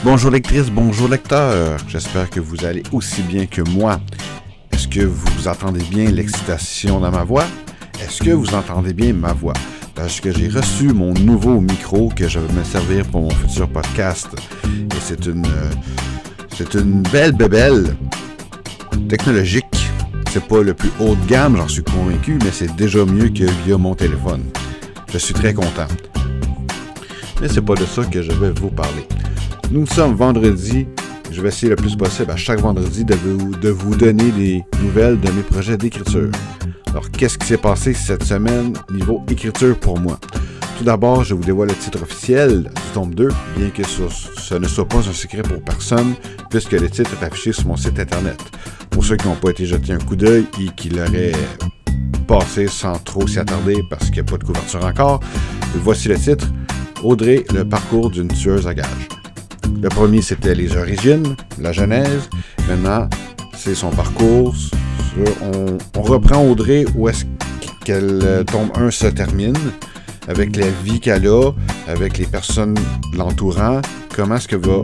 Bonjour lectrice, bonjour lecteur, j'espère que vous allez aussi bien que moi. Est-ce que vous entendez bien l'excitation dans ma voix? Est-ce que vous entendez bien ma voix? Parce que j'ai reçu mon nouveau micro que je vais me servir pour mon futur podcast. Et c'est une belle bébelle technologique. C'est pas le plus haut de gamme, j'en suis convaincu, mais c'est déjà mieux que via mon téléphone. Je suis très content. Mais c'est pas de ça que je vais vous parler. Nous sommes vendredi. Je vais essayer le plus possible à chaque vendredi de vous donner des nouvelles de mes projets d'écriture. Alors, qu'est-ce qui s'est passé cette semaine niveau écriture pour moi? Tout d'abord, je vous dévoile le titre officiel du tome 2, bien que ce ne soit pas un secret pour personne, puisque le titre est affiché sur mon site internet. Pour ceux qui n'ont pas été jeter un coup d'œil et qui l'auraient passé sans trop s'y attarder parce qu'il n'y a pas de couverture encore, voici le titre, Audrey, le parcours d'une tueuse à gages. Le premier, c'était les origines, la genèse. Maintenant, c'est son parcours. On reprend Audrey où est-ce qu'elle tome 1 se termine, avec la vie qu'elle a, avec les personnes l'entourant, comment est-ce qu'elle va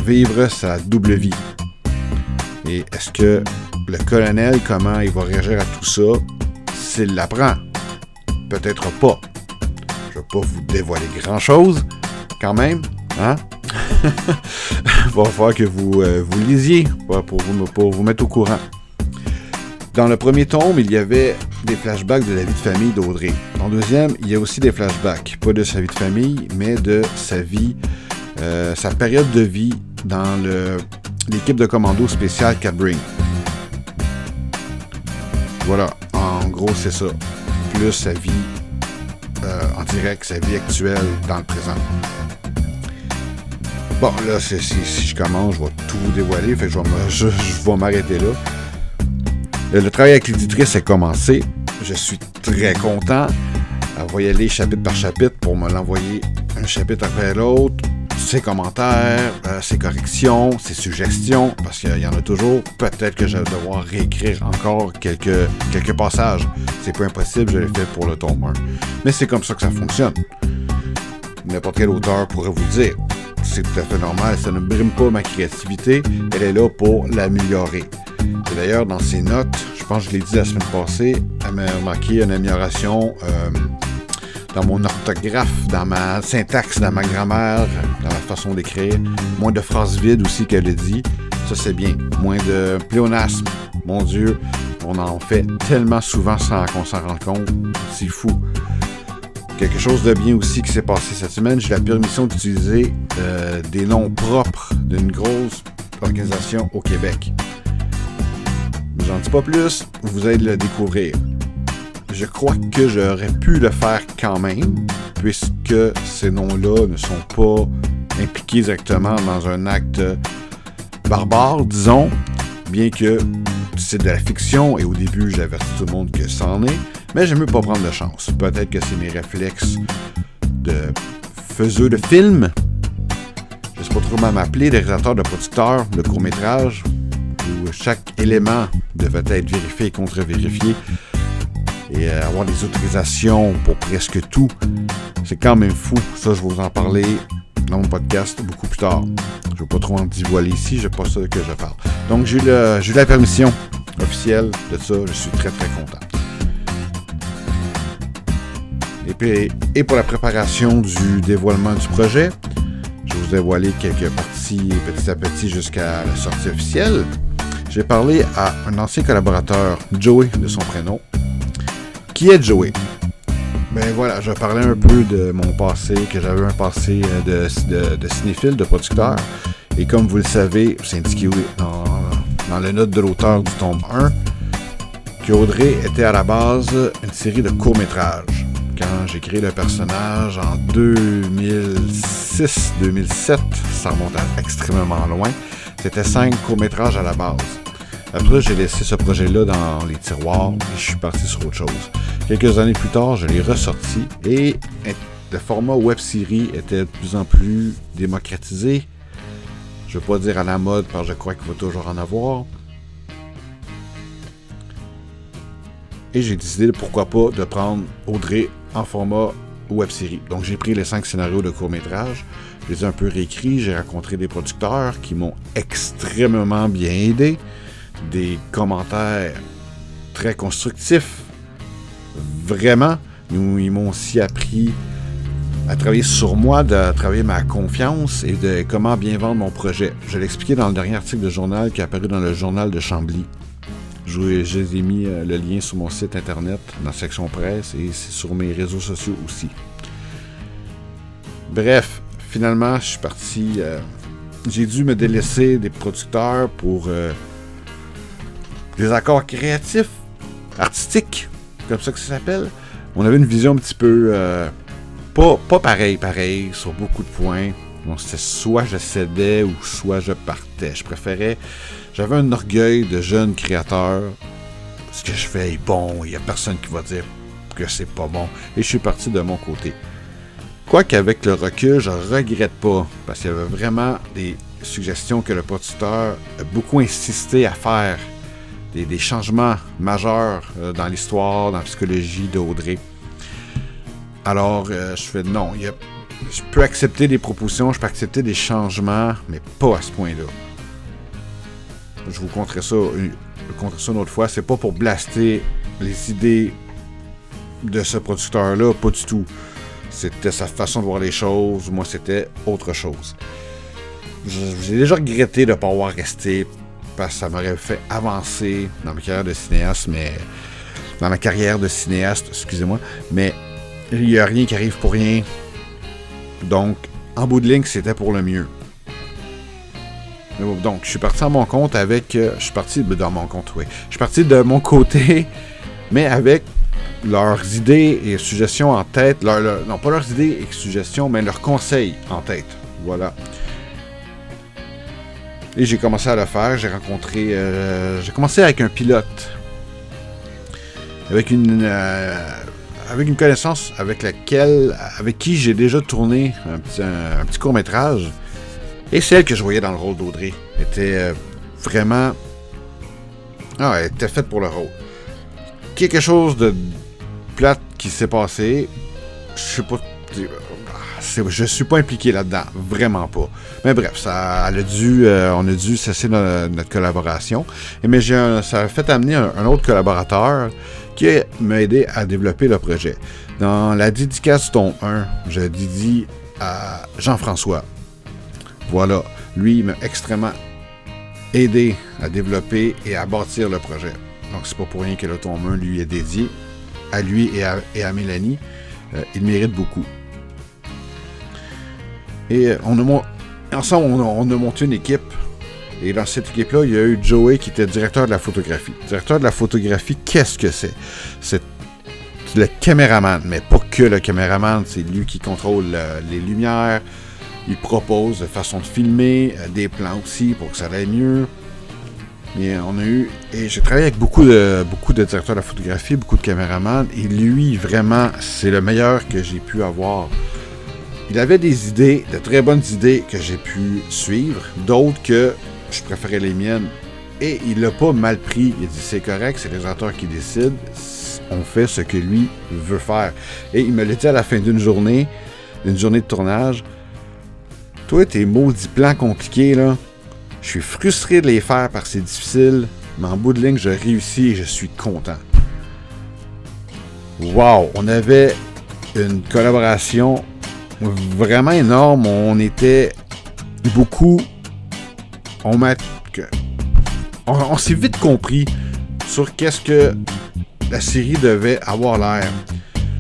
vivre sa double vie. Et est-ce que le colonel, comment il va réagir à tout ça s'il l'apprend? Peut-être pas. Je ne vais pas vous dévoiler grand-chose, quand même, hein? Il va falloir que vous lisiez pour vous mettre au courant. Dans le premier tome, il y avait des flashbacks de la vie de famille d'Audrey. Dans le deuxième, il y a aussi des flashbacks, pas de sa vie de famille, mais de sa vie, sa période de vie dans l'équipe de commando spécial Catbring. Voilà, en gros, c'est ça. Plus sa vie en direct, sa vie actuelle dans le présent. Bon, là, si je commence, je vais tout vous dévoiler, fait que je vais m'arrêter là. Le travail avec l'éditrice a commencé. Je suis très content. Elle va y aller chapitre par chapitre pour me l'envoyer un chapitre après l'autre. Ses commentaires, ses corrections, ses suggestions, parce qu'il y en a toujours. Peut-être que je vais devoir réécrire encore quelques passages. C'est pas impossible, je l'ai fait pour le tome 1. Mais c'est comme ça que ça fonctionne. N'importe quel auteur pourrait vous dire. C'est tout à fait normal, ça ne brime pas ma créativité, elle est là pour l'améliorer. Et d'ailleurs, dans ses notes, je pense que je l'ai dit la semaine passée, elle m'a remarqué une amélioration dans mon orthographe, dans ma syntaxe, dans ma grammaire, dans la façon d'écrire. Moins de phrases vides aussi qu'elle a dit, ça c'est bien. Moins de pléonasme, mon Dieu, on en fait tellement souvent sans qu'on s'en rende compte, c'est fou. Quelque chose de bien aussi qui s'est passé cette semaine, j'ai la permission d'utiliser des noms propres d'une grosse organisation au Québec. Je n'en dis pas plus, vous allez le découvrir. Je crois que j'aurais pu le faire quand même, puisque ces noms-là ne sont pas impliqués directement dans un acte barbare, disons, bien que c'est de la fiction et au début j'avertis tout le monde que c'en est. Mais j'aime mieux pas prendre de chance. Peut-être que c'est mes réflexes de faiseux de films. Je sais pas trop comment m'appeler, de réalisateur, de producteur, de court-métrage, où chaque élément devait être vérifié et contre-vérifié. Et avoir des autorisations pour presque tout. C'est quand même fou. Ça, je vais vous en parler dans mon podcast beaucoup plus tard. Je ne vais pas trop en dévoiler ici, c'est pas ça que je parle. Donc, j'ai eu la permission officielle de ça. Je suis très, très content. Et pour la préparation du dévoilement du projet, je vais vous dévoiler quelques parties petit à petit jusqu'à la sortie officielle. J'ai parlé à un ancien collaborateur, Joey de son prénom. Qui est Joey? Ben voilà, je parlais un peu de mon passé, que j'avais un passé de cinéphile, de producteur. Et comme vous le savez, c'est indiqué dans les notes de l'auteur du tome 1, qu'Audrey était à la base une série de courts-métrages. Quand j'ai créé le personnage en 2006-2007, ça remonte à extrêmement loin, c'était 5 courts-métrages à la base. Après, j'ai laissé ce projet-là dans les tiroirs et je suis parti sur autre chose. Quelques années plus tard, je l'ai ressorti et le format web-série était de plus en plus démocratisé. Je ne veux pas dire à la mode parce que je crois qu'il va toujours en avoir. Et j'ai décidé, pourquoi pas, de prendre Audrey en format web-série. Donc, j'ai pris les 5 scénarios de court-métrage, je les ai un peu réécrits, j'ai rencontré des producteurs qui m'ont extrêmement bien aidé, des commentaires très constructifs, vraiment. Ils m'ont aussi appris à travailler sur moi, à travailler ma confiance et de comment bien vendre mon projet. Je l'ai expliqué dans le dernier article de journal qui est apparu dans le journal de Chambly. J'ai mis le lien sur mon site internet, dans la section presse, et c'est sur mes réseaux sociaux aussi. Bref, finalement, je suis parti. J'ai dû me délaisser des producteurs pour des accords créatifs, artistiques, comme ça que ça s'appelle. On avait une vision un petit peu pas pareil sur beaucoup de points. Donc, c'était soit je cédais ou soit je partais. J'avais un orgueil de jeune créateur. Ce que je fais est bon, il n'y a personne qui va dire que c'est pas bon. Et je suis parti de mon côté. Quoiqu'avec le recul, je regrette pas, parce qu'il y avait vraiment des suggestions que le producteur a beaucoup insisté à faire. Des changements majeurs dans l'histoire, dans la psychologie d'Audrey. Alors, je fais non, je peux accepter des propositions, je peux accepter des changements, mais pas à ce point-là. Je vous conterai ça une autre fois. C'est pas pour blaster les idées de ce producteur-là, pas du tout. C'était sa façon de voir les choses, moi c'était autre chose. J'ai déjà regretté de ne pas avoir resté, parce que ça m'aurait fait avancer dans ma carrière de cinéaste, excusez-moi, mais il n'y a rien qui arrive pour rien. Donc, en bout de ligne, c'était pour le mieux. Donc, je suis parti à mon compte avec... Je suis parti de mon côté, mais avec leurs idées et suggestions en tête. Non, pas leurs idées et suggestions, mais leurs conseils en tête. Voilà. Et j'ai commencé à le faire. J'ai commencé avec un pilote. Avec une connaissance avec qui j'ai déjà tourné un petit court-métrage. Et celle que je voyais dans le rôle d'Audrey était vraiment... elle était faite pour le rôle. Quelque chose de plate qui s'est passé, je sais pas... Je suis pas impliqué là-dedans, vraiment pas. Mais bref, on a dû cesser notre collaboration. Mais ça a fait amener un autre collaborateur qui m'a aidé à développer le projet. Dans la dédicace du tome 1, je dédie à Jean-François. Voilà, lui, il m'a extrêmement aidé à développer et à bâtir le projet. Donc, c'est pas pour rien que le tome 1 lui est dédié. À lui et à Mélanie, il mérite beaucoup. Et ensemble, on a monté une équipe. Et dans cette équipe-là, il y a eu Joey qui était directeur de la photographie. Directeur de la photographie, qu'est-ce que c'est? C'est le caméraman, mais pas que le caméraman. C'est lui qui contrôle les lumières. Il propose de façon de filmer, des plans aussi pour que ça aille mieux. Et j'ai travaillé avec beaucoup de directeurs de la photographie, beaucoup de caméramans. Et lui, vraiment, c'est le meilleur que j'ai pu avoir. Il avait des idées, de très bonnes idées que j'ai pu suivre, d'autres que je préférais les miennes. Et il l'a pas mal pris. Il a dit c'est correct, c'est les réalisateurs qui décident. On fait ce que lui veut faire. Et il me l'a dit à la fin d'une journée de tournage. Toi, tes maudits plans compliqués, là, je suis frustré de les faire parce que c'est difficile, mais en bout de ligne, je réussis et je suis content. Wow! On avait une collaboration vraiment énorme. On était beaucoup... On s'est vite compris sur qu'est-ce que la série devait avoir l'air.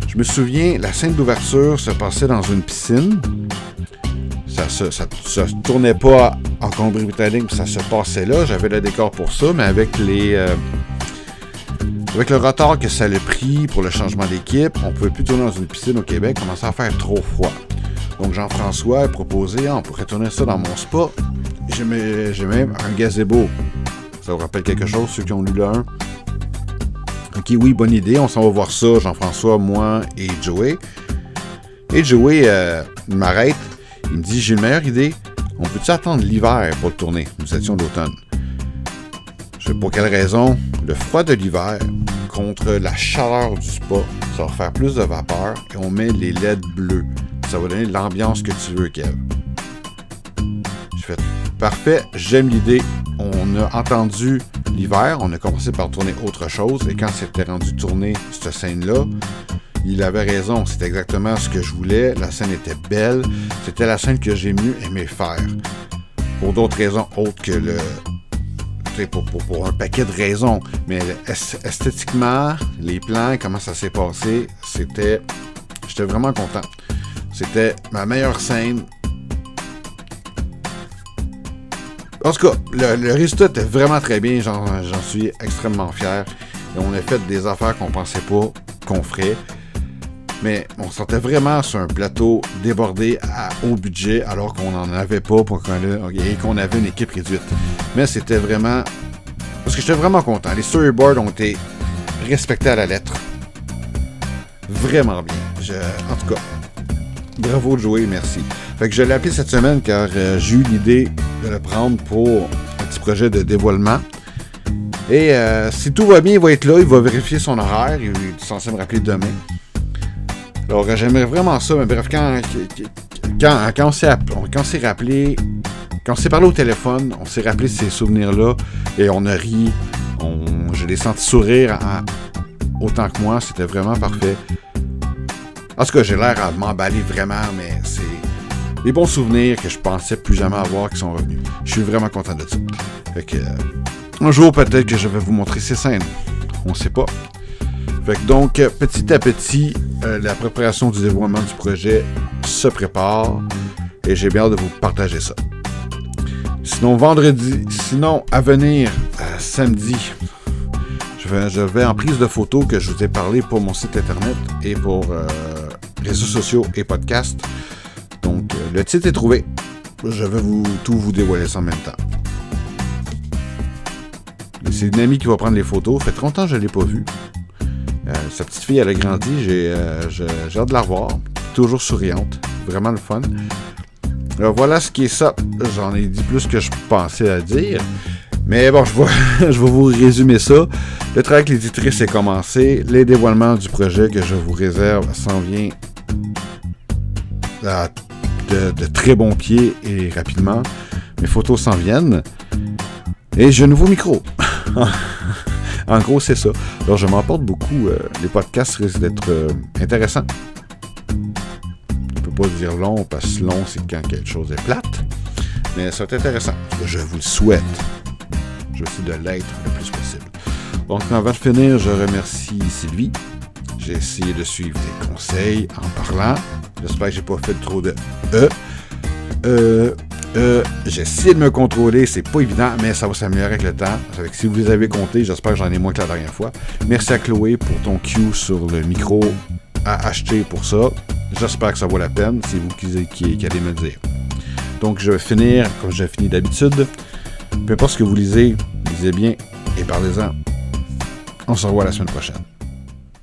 Je me souviens, la scène d'ouverture se passait dans une piscine. Ça tournait pas en Colombie-Britannique, ça se passait là. J'avais le décor pour ça, mais avec le retard que ça a pris pour le changement d'équipe, on ne pouvait plus tourner dans une piscine au Québec, il commençait à faire trop froid. Donc Jean-François a proposé, on pourrait tourner ça dans mon spa. J'ai même un gazebo. Ça vous rappelle quelque chose, ceux qui ont lu le 1? Ok, oui, bonne idée, on s'en va voir ça, Jean-François, moi et Joey. Et Joey m'arrête. Il me dit, j'ai une meilleure idée. On peut-tu attendre l'hiver pour le tourner? Nous étions d'automne. Je sais pas pour quelle raison. le froid de l'hiver contre la chaleur du spa. Ça va faire plus de vapeur et on met les LED bleus. Ça va donner l'ambiance que tu veux, Kev. Je fais parfait, j'aime l'idée. On a entendu l'hiver, on a commencé par tourner autre chose et quand c'était rendu tourner cette scène-là, il avait raison, c'était exactement ce que je voulais. La scène était belle, c'était la scène que j'ai mieux aimé faire. Pour d'autres raisons autres que le... Pour un paquet de raisons, mais esthétiquement, les plans, comment ça s'est passé, j'étais vraiment content. C'était ma meilleure scène. En tout cas, le résultat était vraiment très bien, j'en suis extrêmement fier. Et on a fait des affaires qu'on pensait pas qu'on ferait. Mais on se sentait vraiment sur un plateau débordé à haut budget alors qu'on n'en avait pas et qu'on avait une équipe réduite. Mais c'était vraiment... Parce que j'étais vraiment content. Les storyboards ont été respectés à la lettre. Vraiment bien. En tout cas, bravo Joey, merci. Fait que je l'ai appelé cette semaine car j'ai eu l'idée de le prendre pour un petit projet de dévoilement. Et si tout va bien, il va être là, il va vérifier son horaire. Il est censé me rappeler demain. Alors, j'aimerais vraiment ça, mais bref, quand on s'est rappelé, quand on s'est parlé au téléphone, on s'est rappelé ces souvenirs-là, et on a ri, je l'ai senti sourire autant que moi, c'était vraiment parfait. En tout cas, j'ai l'air à m'emballer vraiment, mais c'est des bons souvenirs que je pensais plus jamais avoir qui sont revenus. Je suis vraiment content de ça. Fait que, un jour, peut-être que je vais vous montrer ces scènes. On sait pas. Fait que donc, petit à petit, la préparation du dévoilement du projet se prépare et j'ai bien hâte de vous partager ça. Sinon, à venir, samedi, je vais en prise de photos que je vous ai parlé pour mon site internet et pour réseaux sociaux et podcasts. Donc, le titre est trouvé. Je vais tout vous dévoiler ça en même temps. C'est une amie qui va prendre les photos. Fait 30 ans que je ne l'ai pas vue. Sa petite fille, elle a grandi. J'ai hâte de la revoir. Toujours souriante. Vraiment le fun. Alors voilà ce qui est ça. J'en ai dit plus que je pensais à dire. Mais bon, je vais vous résumer ça. Le travail avec l'éditrice est commencé. Les dévoilements du projet que je vous réserve s'en vient de très bons pieds et rapidement. Mes photos s'en viennent. Et j'ai un nouveau micro. En gros, c'est ça. Alors, je m'emporte beaucoup. Les podcasts risquent d'être intéressants. Je ne peux pas dire long, parce que long, c'est quand quelque chose est plate. Mais ça va être intéressant. Je vous le souhaite. Je vais essayer de l'être le plus possible. Donc, avant de finir, je remercie Sylvie. J'ai essayé de suivre tes conseils en parlant. J'espère que j'ai pas fait trop de j'ai essayé de me contrôler, c'est pas évident, mais ça va s'améliorer avec le temps. Avec, si vous les avez comptés, j'espère que j'en ai moins que la dernière fois. Merci à Chloé pour ton cue sur le micro à acheter pour ça. J'espère que ça vaut la peine, c'est vous qui allez me le dire. Donc je vais finir comme j'ai fini d'habitude. Peu importe ce que vous lisez bien et parlez-en. On se revoit la semaine prochaine.